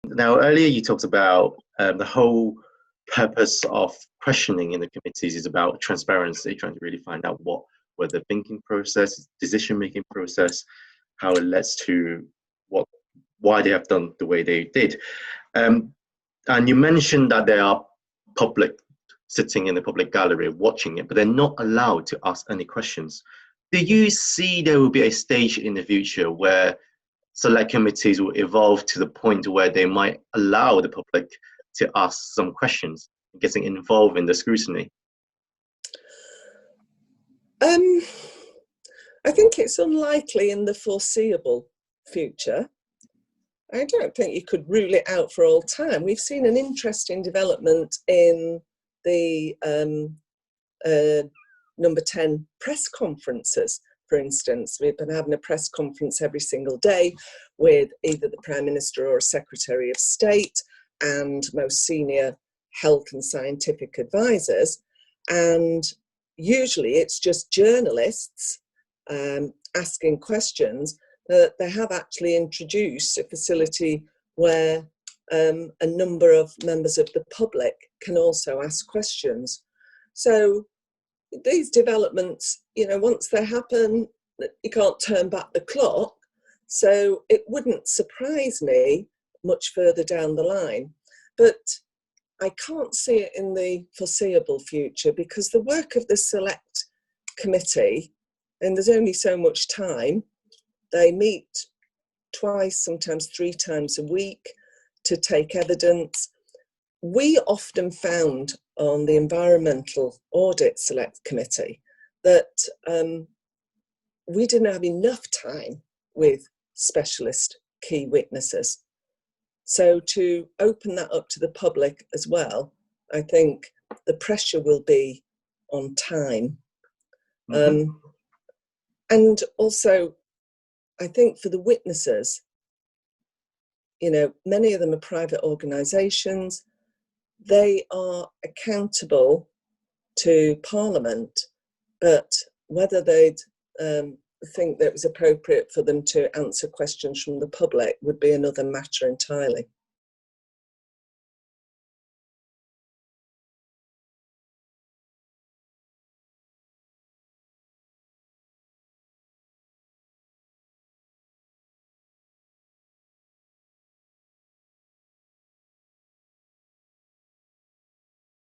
Now, earlier you talked about the whole purpose of questioning in the committees is about transparency, trying to really find out what were the thinking process, decision-making process, how it leads to why they have done the way they did. And you mentioned that there are public sitting in the public gallery watching it, but they're not allowed to ask any questions. Do you see there will be a stage in the future where select committees will evolve to the point where they might allow the public to ask some questions, getting involved in the scrutiny? I think it's unlikely in the foreseeable future. I don't think you could rule it out for all time. We've seen an interesting development in the number 10 press conferences, for instance. We've been having a press conference every single day with either the Prime Minister or a Secretary of State and most senior health and scientific advisors. And usually it's just journalists asking questions. They have actually introduced a facility where a number of members of the public can also ask questions. So these developments, once they happen, you can't turn back the clock. So it wouldn't surprise me much further down the line. But I can't see it in the foreseeable future because the work of the Select Committee, and there's only so much time, they meet twice, sometimes 3 times a week to take evidence. We often found on the Environmental Audit Select Committee that we didn't have enough time with specialist key witnesses. So to open that up to the public as well, I think the pressure will be on time. Mm-hmm. And also, I think for the witnesses, many of them are private organisations. They are accountable to Parliament, but whether they'd think that it was appropriate for them to answer questions from the public would be another matter entirely.